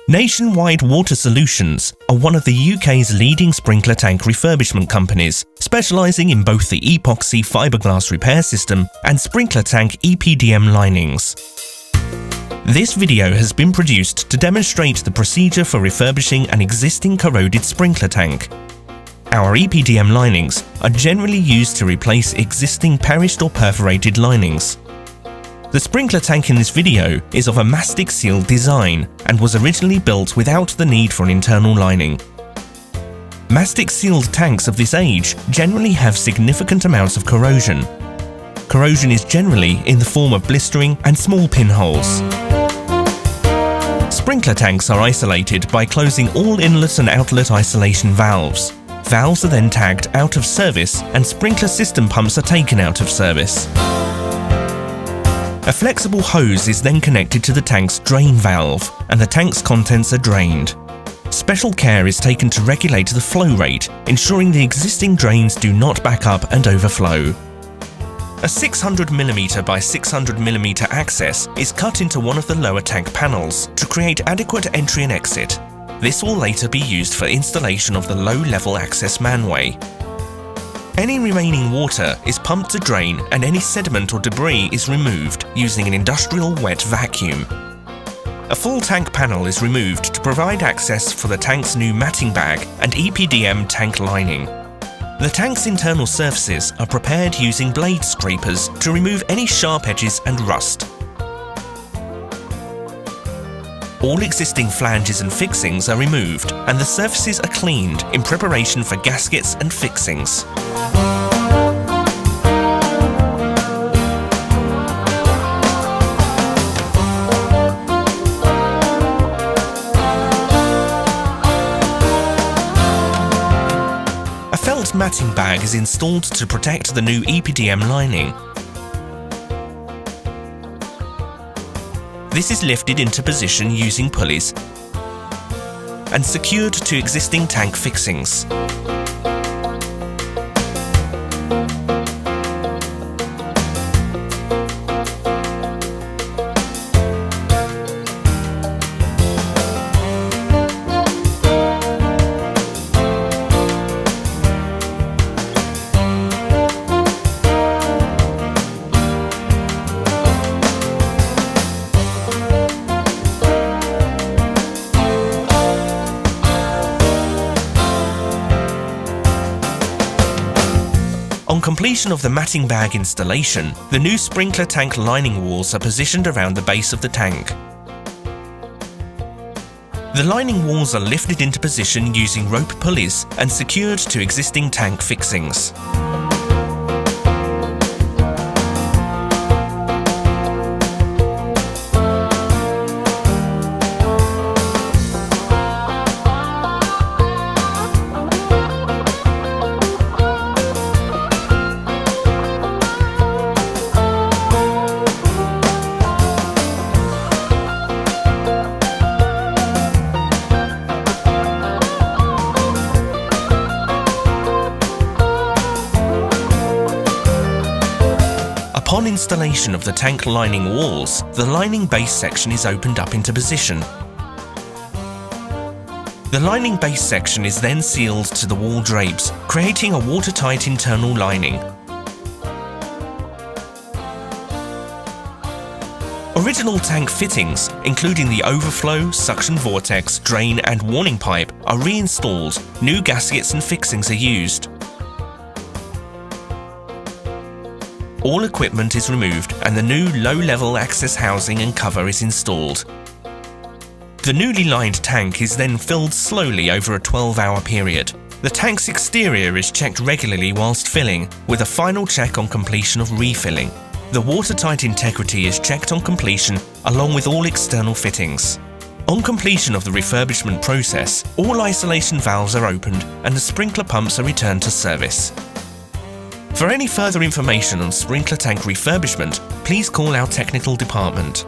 Nationwide Water Solutions are one of the UK's leading sprinkler tank refurbishment companies, specialising in both the epoxy fiberglass repair system and sprinkler tank EPDM linings. This video has been produced to demonstrate the procedure for refurbishing an existing corroded sprinkler tank. Our EPDM linings are generally used to replace existing perished or perforated linings. The sprinkler tank in this video is of a mastic sealed design and was originally built without the need for an internal lining. Mastic sealed tanks of this age generally have significant amounts of corrosion. Corrosion is generally in the form of blistering and small pinholes. Sprinkler tanks are isolated by closing all inlet and outlet isolation valves. Valves are then tagged out of service and sprinkler system pumps are taken out of service. A flexible hose is then connected to the tank's drain valve and the tank's contents are drained. Special care is taken to regulate the flow rate, ensuring the existing drains do not back up and overflow. A 600mm by 600mm access is cut into one of the lower tank panels to create adequate entry and exit. This will later be used for installation of the low-level access manway. Any remaining water is pumped to drain and any sediment or debris is removed using an industrial wet vacuum. A full tank panel is removed to provide access for the tank's new matting bag and EPDM tank lining. The tank's internal surfaces are prepared using blade scrapers to remove any sharp edges and rust. All existing flanges and fixings are removed and the surfaces are cleaned in preparation for gaskets and fixings. A felt matting bag is installed to protect the new EPDM lining. This is lifted into position using pulleys and secured to existing tank fixings. On completion of the matting bag installation, the new sprinkler tank lining walls are positioned around the base of the tank. The lining walls are lifted into position using rope pulleys and secured to existing tank fixings. Upon installation of the tank lining walls, the lining base section is opened up into position. The lining base section is then sealed to the wall drapes, creating a watertight internal lining. Original tank fittings, including the overflow, suction vortex, drain and warning pipe, are reinstalled. New gaskets and fixings are used. All equipment is removed and the new low-level access housing and cover is installed. The newly lined tank is then filled slowly over a 12-hour period. The tank's exterior is checked regularly whilst filling, with a final check on completion of refilling. The watertight integrity is checked on completion along with all external fittings. On completion of the refurbishment process, all isolation valves are opened and the sprinkler pumps are returned to service. For any further information on sprinkler tank refurbishment, please call our technical department.